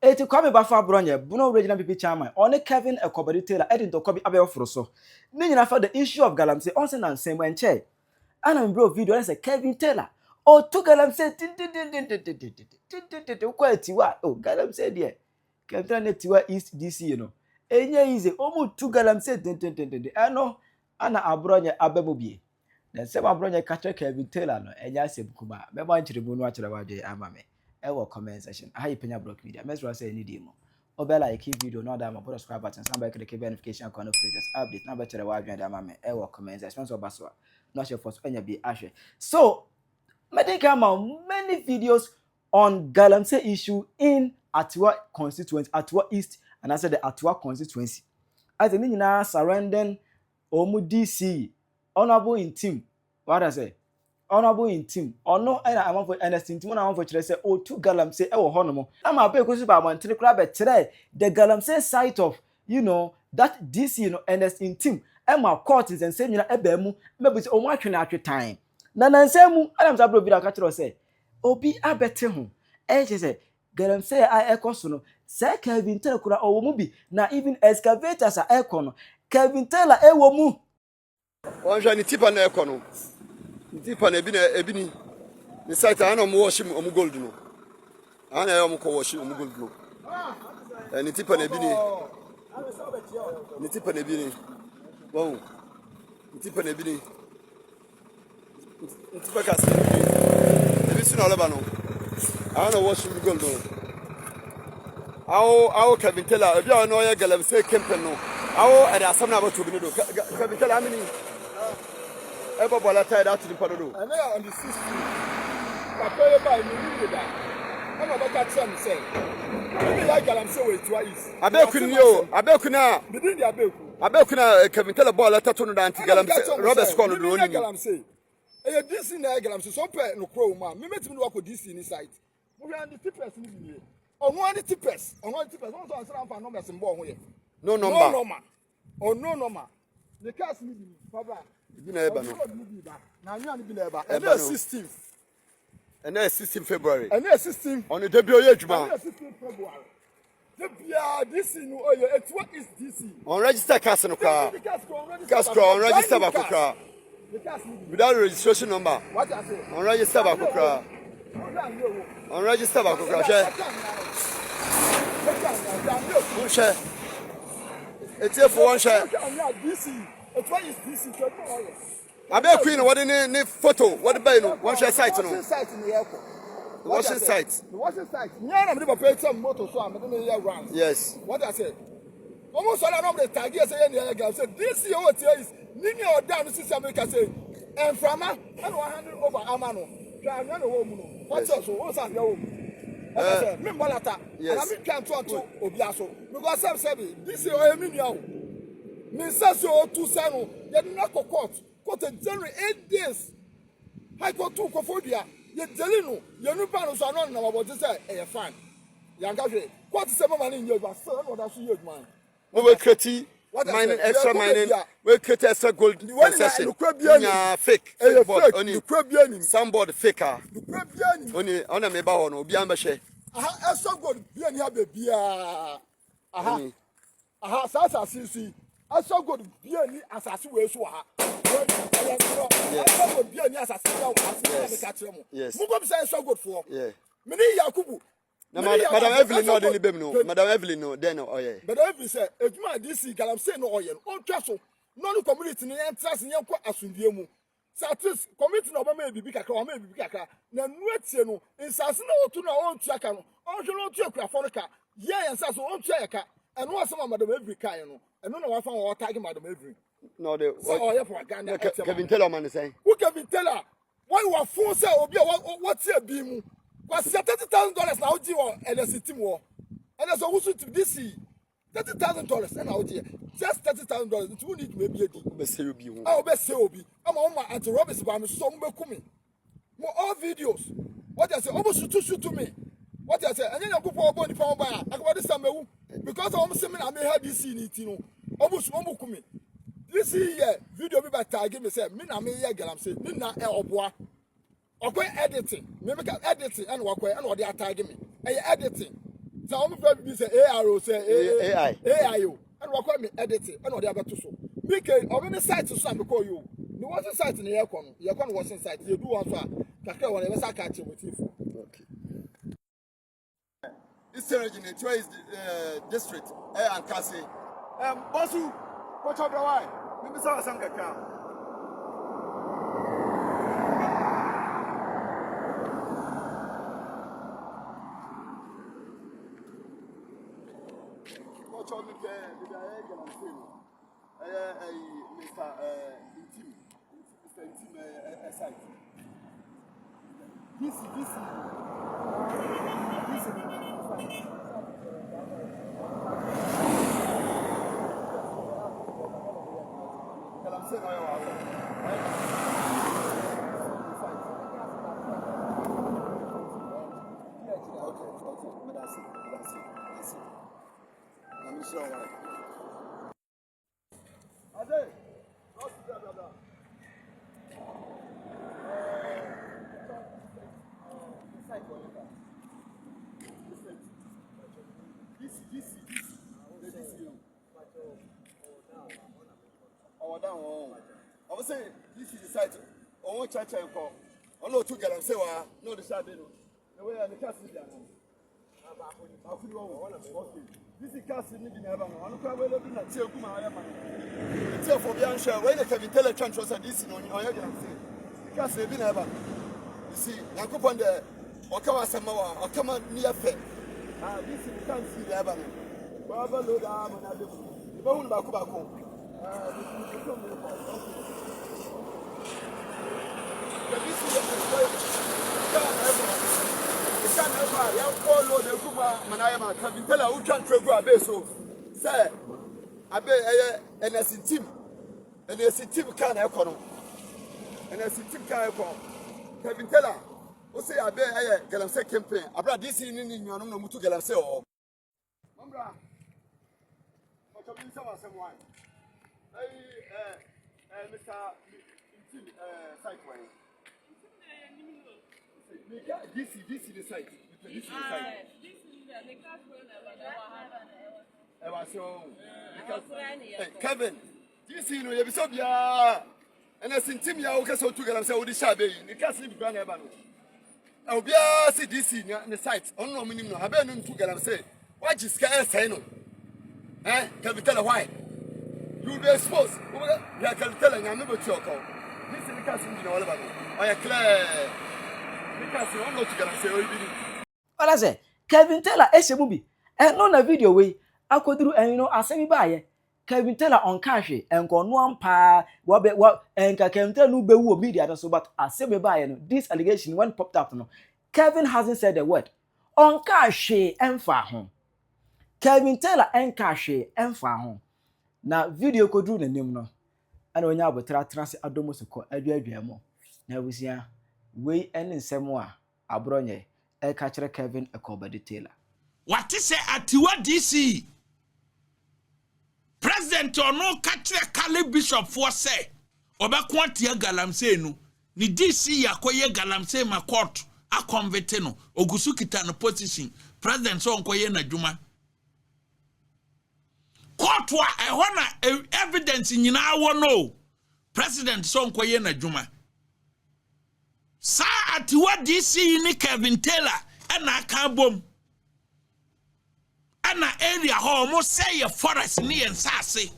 Eti kwame bafa Abronye buno regional PP chairman one Kevin Ekobadi Taylor edin to kobi abe oforo so ni nyina for the issue of Galamsey on say na nsem enche ana bro video say Kevin Taylor o to Galamsey ko Atiwa o Galamsey there Kevin Taylor Atiwa East DC you know enye easy o mu to Galamsey eno ana Abronye abemobie na nsem Abronye catch Kevin Taylor no enya asem kuma me ba nchire bu no akire wade amame ewo comment section hi Penyah block media mesro say any demo obela like video no that my subscribe button somebody click the notification icon of latest update na be chere wa adwan da mame ewo comment section so baso no share for enya bi ahwe so me come out many videos on Galamsey issue in Atiwa constituency, Atiwa East, and I said the Atiwa constituency as the nyina surrounding omu DC honorable in team what I say honorable in team or no I want for understand team I want for say oh to Galamsey e wo honomo na ma be ko si ba man tele kra be tire the Galamsey site of you know that DC you know understand team e ma court is and say nyina e ba mu me be say o mu atwe na atwe time na nansem mu adam sa bro bi da ka kire say obi abete ho e che say Galamsey a ekoso no say Kevin Taylor kura o mu bi na even excavators a ekono Kevin Taylor e wo mu on jani tipa na ekono tipa na ebini ni site ana mo washi mo gold no ana ya mo ko washi mo gold no ni tipa na ebini ni tipa na ebini wow ni tipa na ebini ni tipa ka se ebi sino leba no ana washi mo gold no awo Kevin Taylor ebi a no ya Galamsey campaign no awo ada asam na ba to bi no Kevin Taylor amini ebe bola tie that to the padodo and on the system papa by me that I'm about to tell me say maybe like Galamsey way to East abekuni o abekuna bidin the abekuna Kevin Taylor bola tato no anti Galamsey Robert score no no ni Galamsey e DC na Galamsey so pe no kro ma me metimi no akọ DC ni site mo hwe and the tipers ni bi onu and the tipers no so answer am numbers mbo ho ye no number no number the cars ni bi baba na eba no na anya ni bi na eba eba 16th and 16 February and 16 on the debut oye adwuma 16 February debut this no oye Atiwa East DC on register cars no car on register ba kokra without registration number what I say on register ba kokra on register ba kokra share it's for one share DC Atiwa East DC abe queen what in photo what buy no one share site no the washing site yeah na me dey pay some motor so am dey here round yes what I say almost all of the tag here say any guy say this year what is nini or down system make say and from and 100 over amano try na no wo mu no what so o sa dey wo me bolata and I me can to obi aso because say this year o me nua me say so to say no ye na court January 8 days. High court 2 Kofodia. Ye Delino, ye new panels are not about to say, a fan. Yangaje, what is some money in your son or that's your man? We will create mining, extra mining, we'll create extra gold concession. Fake, only somebody faker. Only on a meba on Obiambashe. Extra gold, baby. Aha, Sasa Sisi. Extra gold, be assassin way so. Yes. Mugom say so good for. Yeah. Me ni Yakubu. Na Madam Evelyn no dey bem no. Madam Evelyn no dey no oye. Madam Evelyn say ejuma DC Galamsey no oye. On twa so. No no community ni entrance ni enko asundie mu. Satis community no ba ma bibi kakra, o ma bibi kakra. Na nu atie no insase na otu na on tua ka no. On hwe no tua kura forika. Ye ensase on tua ye ka. Eno asema Madam Evelyn kai no. Eno na wa fa wo tag Madam Evelyn. No, the Kevin Taylor man is saying. Who Kevin Taylor? Why you are forced to be what's your beam? Was $30,000 now, G1 and a city war. And as a who should DC $30,000 and out here. Just $30,000. It will need maybe a best be. I'll best say, I'm on my Auntie Robert's by me, song coming. More all videos. What I say, almost to me. What I say, and then I go for a body pound by. I got this summer because I'm saying I may have this in it, you know. Almost coming. This year video be by tag me say me na me ye Galamsey me na e oboa okwe editing me make editing and wakwe and o dey tag me e editing So I'm afraid to say ARO say AI. AIO. And what call me edit it. And what they have to so. Because already site to some call you. No one site in the aircon. Your con was site. You do also. Kaka whatever I catch you with you. Okay. This region, Atiwa East district, and Kasi. Bosu, watch out the wine. Maybe some kaka. Watch out the Galamsey. Mr. Intim site. This. I was saying, this is the site. On one church and call. I know two Galamsey no the shadow. The way the castle is there. This is castle in heaven. I'm looking at Tiokuma. It's here for the answer. When the Capitella transfers and this on your Galamsey. The castle in heaven. You see, I come on the Okawa Samoa, or come on near fair. This is the country in heaven. Baba Loda, and I do. The bone Bakubako. Mr. Sideway. This is the site. This is the site. Kevin, this is no Yabisabia. And I sent him ya okay so to get himself with the shabby. The castle is grand ever. I'll be see this in the site. On no minimum. I better to get him say. What is scared say no? Eh? Can we tell why? You be exposed. You can tell and I never talk. This is the castle in all about it. I clear. The castle, I'm not going to say, what I say, Kevin Taylor, movie. And on a video way, I could do, and I say me buy Kevin Taylor on cash and go one pa, what, and Kevin Taylor no be media, so but I say me buy this allegation when popped up. No, Kevin hasn't said a word on cash and far home. Kevin Taylor and cash and far home. Now video could do the name no. And when you have a trans adomosoko aduaduamo. Now we see we and nsemo a Abronye e catcher Kevin a Kobadi Taylor. What is it Atiwa Dc? President or no catcher Kali Bishop for say Obakwantia Galamsey no ni DC yakoye Galamsey ma court a convete no ogusukita no position president so nkoye na dwuma court wa ehona evidence nyina wo no president so nkoye na dwuma sa Atiwa DC ni Kevin Taylor na aka bom ana area ho mo say your forest ni ensase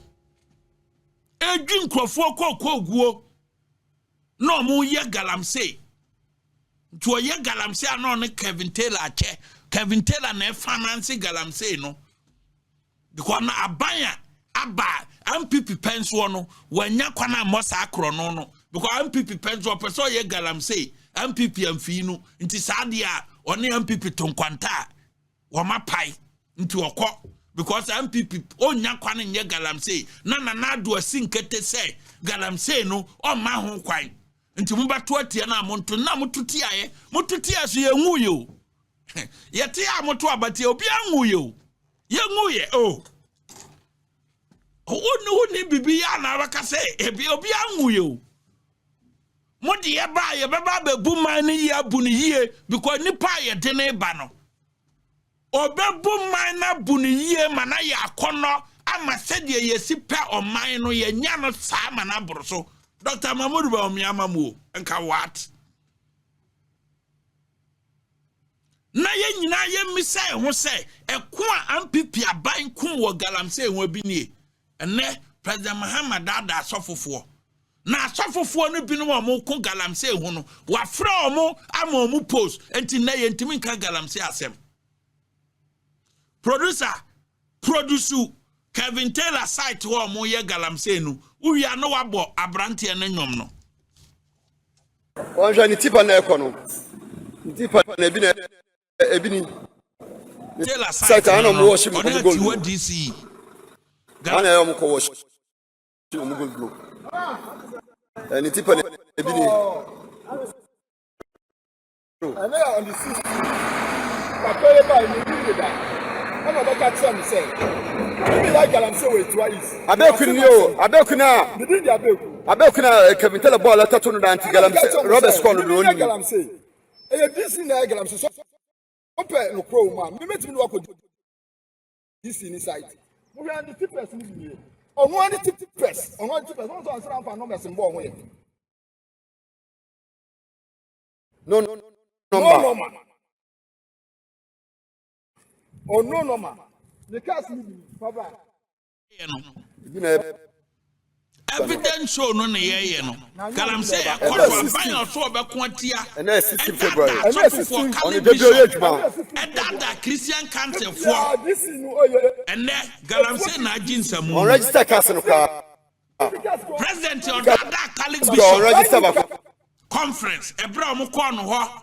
edwi nkrofo kokoguo no mo ye Galamsey to ye Galamsey ano ne Kevin Taylor ache Kevin Taylor na finance Galamsey no because na abanya aba MPP penso no wanya kwana mosa akro no because MPP penso person ye Galamsey MPP amfi no nti saade a one MPP tonkwanta wo mapai nti okọ because MPP onya kwana nye Galamsey na do asinkete say Galamsey no o ma ho kwan nti mubato atie na monto na mututi aye mututi aso ye nwuye yete a moto abate obi anwuye ye nwuye o ni bibi ya na baka say ebi obi anwuye modi ye ba ye beba be bu man ni ye bu ni ye because nipa ye de ne ba no obebu man na bu ne yie ma na ya akono ama sɛdeɛ yɛsi pɛ ɔman no yɛnya no saa ma na boro so Dr. Mamudu ba omiama mu nka what na ye nyina ye misai ho sɛ ɛko a ampipi aban kun wɔ Galamsey ho bi nie ɛnɛ President Muhammad Dada asɔfofoɔ na asɔfofoɔ no binom a mo ko Galamsey ho no wafrɛ ɔmo ama ɔmo post enti na ye ntimi nka Galamsey asɛm produce Kevin Taylor site ho ɔmo ye Galamsey no uwia no wabɔ abrante ne nwom no Onja ni tipa na ekono tipa na ebini Taylor site ana mo worship ko gold Atiwa Dc ana yo mo ko worship mo gold ni tipa na ebini ana on the system papere ba ni bi da ana ba ka tell me say me like Galamsey we Atiwa East abekuni o abekuna bidin di abekuna Kevin Taylor ball atato no anti Galamsey Robert Scott no ni Galamsey e DC na Galamsey so open no pro ma me metimi no akodi DC ni site mo hwe and the press ni bi ono and the press ono the press so answer am numbers mbo ho ye no the case ni baba evidence show no na ye no Galamsey akɔrɔ aban ɔso ɔbɛko atia and 16 February on the debut Christian Council for and Galamsey na jinsamu on register cast no ka president of that Catholic bishop register conference ebra omo kɔ no hɔ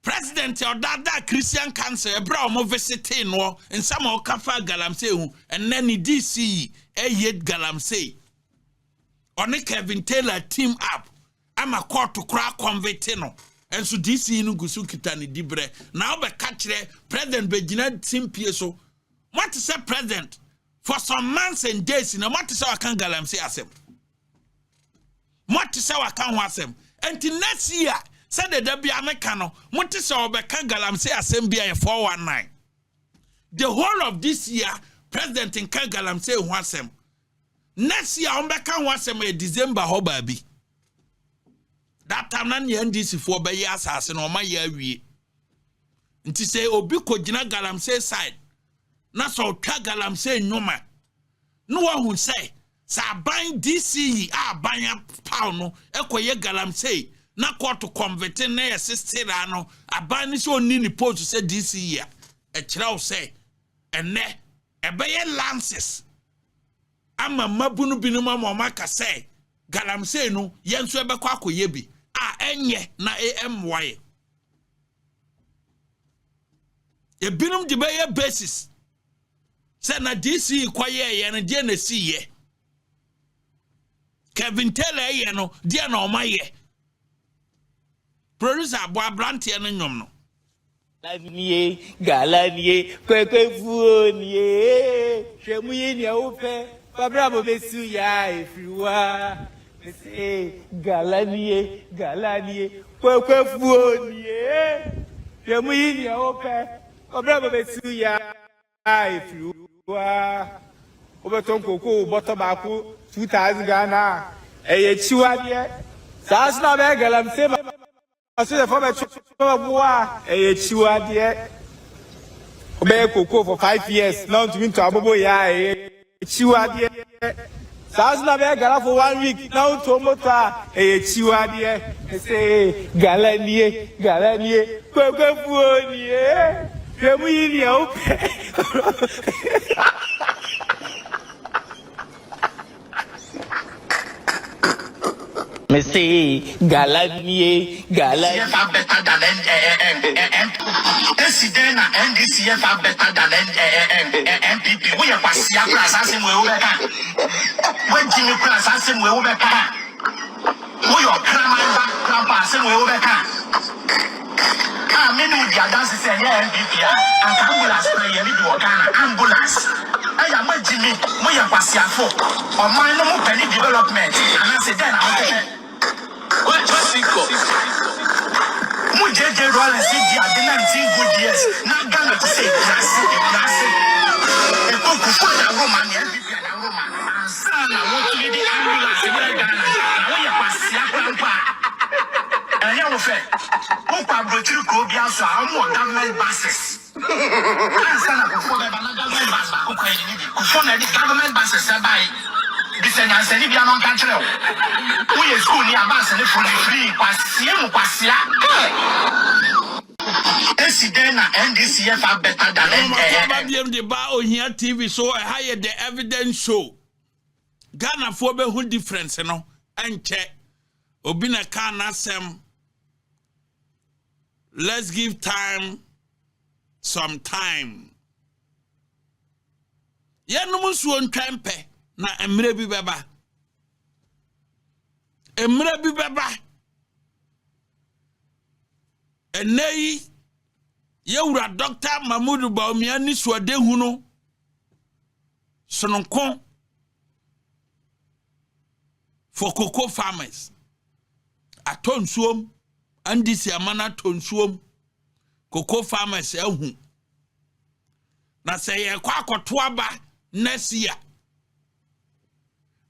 president of that Christian Council ebra omo visiting no nsama okafa Galamsey hu and then the DC yet Galamsey on Kevin Taylor team up ama court to cry convict no and so DC no gusu kita ni dibre now be catch president begina team pie so what to say president for some months and days na what to say akan Galamsey asem what to say akan ho asem until next year said the debi ameka no what to say obeka Galamsey asem bia 419 the whole of this year president in Galamsey ho asem next year on beka ho asem e December ho ba bi that time na NDC for be ya asase no ma ya awie nti say obi ko gina Galamsey side na so twa Galamsey nyoma no wa hu say sa ban DC aban paw no ekoye Galamsey na court convert na ye sister no aban ni so ni post say DC ya e kira wo say ene ebeye lances ama mabunu binuma mo maka say Galamsey no yenso ebekọ akoye bi enye na AMY e binum de beye basis say na DC kwaye ye na de na si ye Kevin Taylor ye no de na o maye producer abo abrante no nyom no Galanie, Kwekwefuonie, Shemuye ni ope, Pabrabo besu ya ifriwa. Galanie, Kwekwefuonie, Shemuye ni ope, Pabrabo besu ya ifriwa. Obeton koko bottom baku 2000 Ghana. Eye chiwadie. Sasna be Galamsey. I said the former boy, a chiwadie. Obey cocoa for 5 years, not to win to Abobo ya, chiwadie. Sasna be gala for 1 week, now to Mota, a chiwadie. They say, Galanie, Kwekwefuonie, Shemuye ope. Me say Galanie. Far better than NDC far better than MPP. We are Pasia assassin when Jimmy assassin we over we are Grandpa assassin we over many of the dances say MPP and ambulance play any do ambulance. I am Jimmy, we are Pasia for or my no penny development and I say then I Who JJ Rollins did the 19 good years? Now Ghana to say classic. The book for the woman, MVP and a woman. And son, I want to be the ambulance in Ghana. Now you pass Siakampa. And you will say, Opa Brochu Kobia, so I'm more government buses. And son, I prefer the government bus. Before the government buses, this is a Serbian country. We are school near bus and free. Passia. President NDCF are better than the bar on here TV so I hire the evidence show. Ghana for be who difference no and check. Obina can asem. Let's give time some time. Ya no mo so ntwempe na emre bi beba. Emre bi beba. Enei yewura Dr. Mahmoud Baumia ni suade huno sononkon for cocoa farmers atonsuom andisi amana tonsuom cocoa farmers ehu na say ye kwa akoto aba next year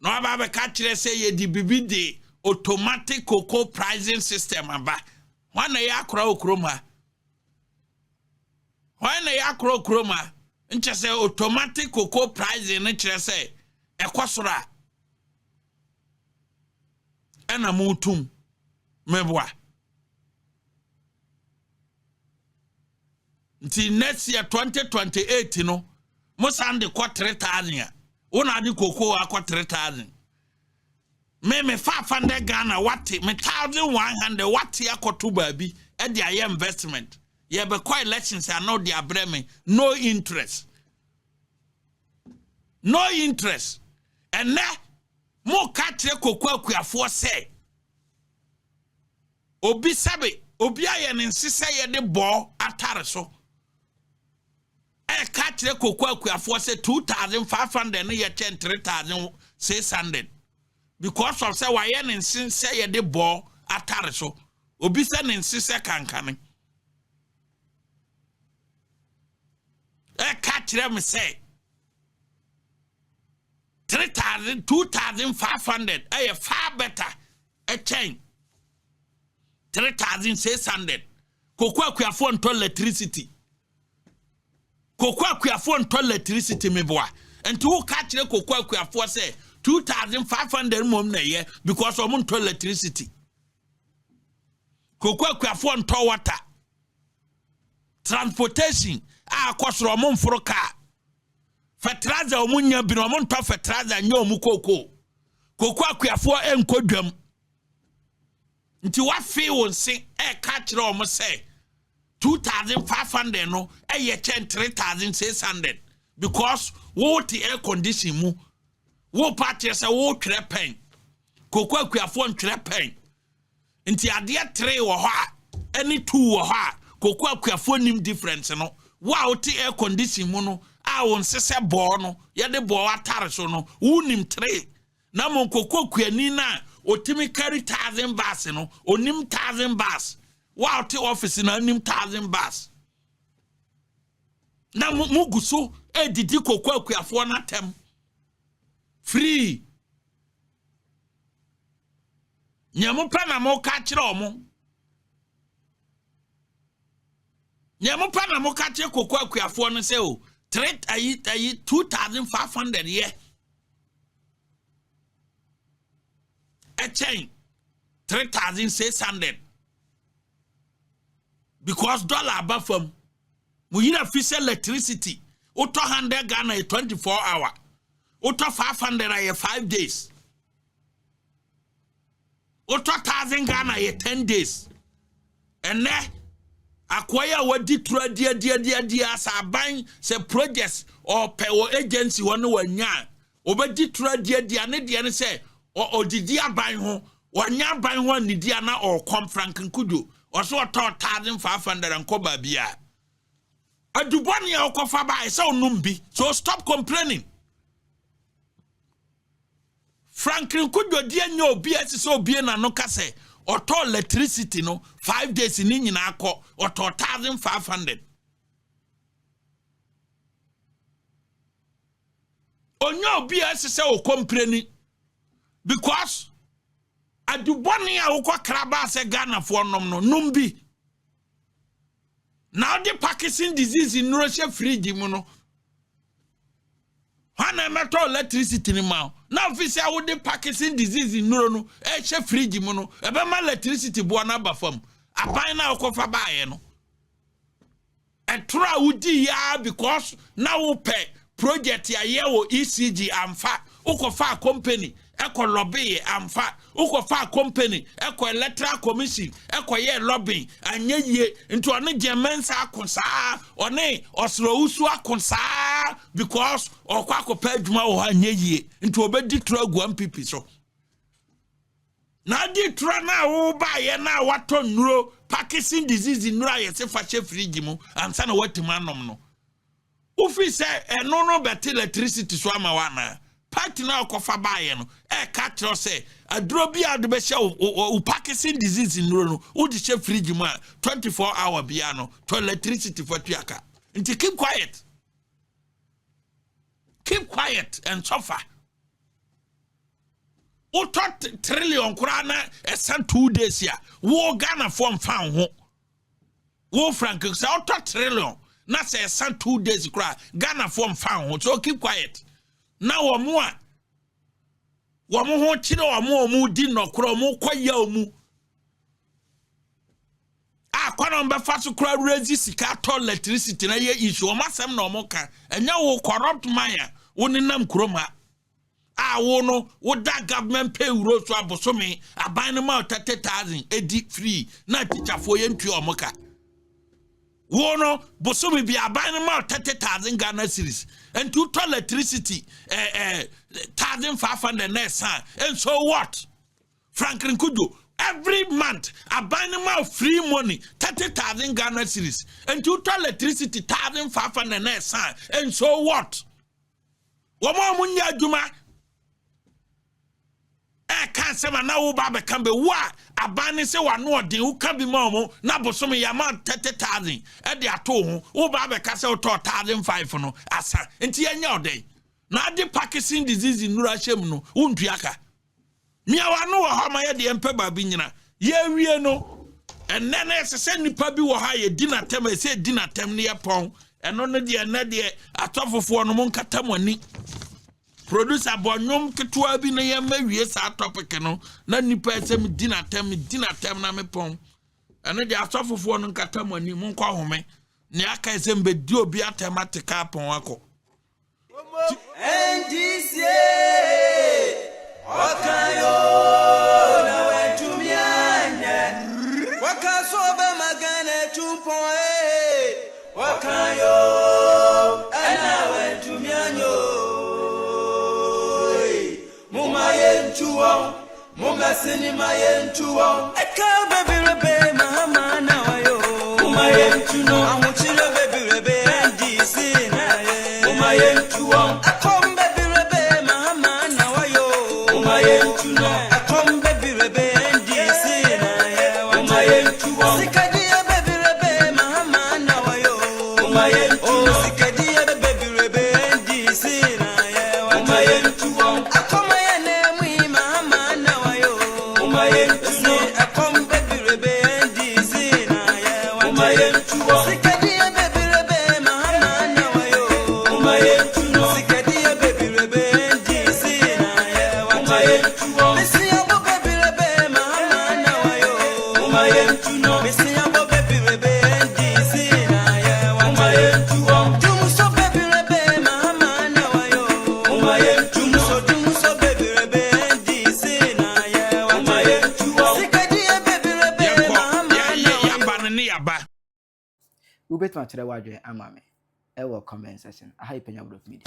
no aba be ka kire say ye di bibi de automatic cocoa pricing system aba wana ya akra okroma wana ya akra okroma nche say automatic cocoa pricing ne kire say ekosora ena mutum mebwa nti next year 2028 no mo sande ko 3000 wona adi cocoa akọ 3000 me 500 Ghana wati me 1100 wati akoto baabi e dia ye investment ye be ko elections are not their breme no interest and na mo ka kire kokwa akuafo se obi sabe obi aye ne nsese ye de bo atare so e ka kire kokwa akuafo se 2500 ne ye 3600 because of say why yen nsese ye de bo atare so obi se ne nsese kankane e ka kire me say 3,000, 2,500, far better. A chain 3,600. Kokwa kuafon to electricity. Kokwa kuafon to electricity me boy. And to catch the kokwa kuafo say 2,500 mom na ye because of to electricity. Kokwa kuafon to water. Transportation. Cost Romon for a car. Fertilizer omunya bi no monto fertilizer nya omu koko akuafo enkodwam nti wa fe won se ka kire omu se 2,500 no ye 3,600 because what air condition mu wo party say wo twere pen akuafo ntwere pen nti ade 3 wo ho a any 2 wo ho a akuafo nim difference no wa what air condition mu no awon sese bo no ye de bo atare so no unim 3 na mon kokokuani na otimi carry 1,000 bars no onim 1,000 bars wa oti office na onim 1,000 bars na muguso edidi kokokuafo na tem free nyamu pa na mo ka kire omo nyamu pa na mo ka kire kokokuafo no se o 2,500 yeah. A chain 3,600 because dollar above from we need official electricity. Auto 100 Ghana a 24 hour. Auto 500 a 5 days. Auto 1,000 Ghana a 10 days. And then acquire what did dear sa buying se projects or pay or agency one nya obedi tra dear ne say or did dear buying home or nya buying one ni dear na or come franken kudu or so 1,500 and koba bia a duboni or kofa by so numbi so stop complaining franklin kudu dear no BS so bien and no kase Auto electricity no 5 days in nyina akọ auto 1,500. Onyo obi asese o kompreni because aduboni a ukwa kraba se Ghana for nom no numbi. Now the Parkinson disease in Russia fridge mu no. Hana meto electricity ni ma. Now if say wo the Parkinson disease in Nuro no e she fridge mu no e be ma electricity bo na ba fam. Aban na okofa ba ye no. E tra wudi ya because na wo pe project ya ye wo ECG amfa ukofa company eko lobby amfa ukofa company eko electoral commission eko ye lobby anye ye into one gemensa akonsa one osro usu akonsa because okwa akopa adwuma wo anye ye into obedi tragu MPP so na di tra na wo ba ye na wato nuro Parkinson disease nuro ye se fa che fridge mu ansa na watima nom no ufi se no bet electricity so ama wana party na okofa baye no e ka tro se aduro bia de be hye o Parkinson disease no wo di che fridge mu 24 hour bia no to electricity for tuaka nti keep quiet and suffer o tot trillion kura na esan 2 days ya wo Ghana form fan ho wo frank say o tot trillion na say esan 2 days kura Ghana form fan ho so keep quiet. Na womo ho chire womo di nokro mo kwaya omu akwana mba faso kura raise sika to electricity na ye issue o masem na omo ka enya wo corrupt maya woni nam kroma wo no wo da government pay euro so abosome aban no ma 30,000 edi free na teacher fo ye ntu omo ka wo no bosome bi aban no ma 30,000 Ghana cedis and to electricity 1,500 next and so what Franklin Kudo every month a banner free money 30,000 Ghana cedis and to electricity 1,500 next and so what Wama munya juma can't say na wo ba be kan be wa abani se wa no odin wo kan bi ma mo na bosom ya ma 30,000 e de ato ho wo ba be ka se wo to 1,500 no asa enti anya odai na de Parkinson disease nura hyem no wontu aka mia wa no wo ha ma ye de empe ba bi nyina ye wie no enne na se nipa bi wo ha ye dinatem se dinatem ne ye pon eno no de na de atofofo no mo nkata mani producer bonyom ketua bi na ye mawie sa topic no na nipa esem dinatem na me pon eno de atofofo no nkata mani mo nkwa home ne aka esem be di obi atematika pon akọ NDC wakayo na wetumianya wakasoba magana tumpo wakayo ana wetumianyo mumayentuwa mumasini mayentuwa eka baby rebe mama na wayo mumayentuno amuchire baby rebe NDC na ye mumayentuwa akom baby rebe mama na wayo mumayentuno akom baby rebe NDC na ye mumayentuwa sikadia baby rebe mama na wayo mumayentuno sikadia baby rebe NDC na ye mumayentuwa akom Ubet ma chere wadwe amame. Ewo comment section. Aha Penyah Media.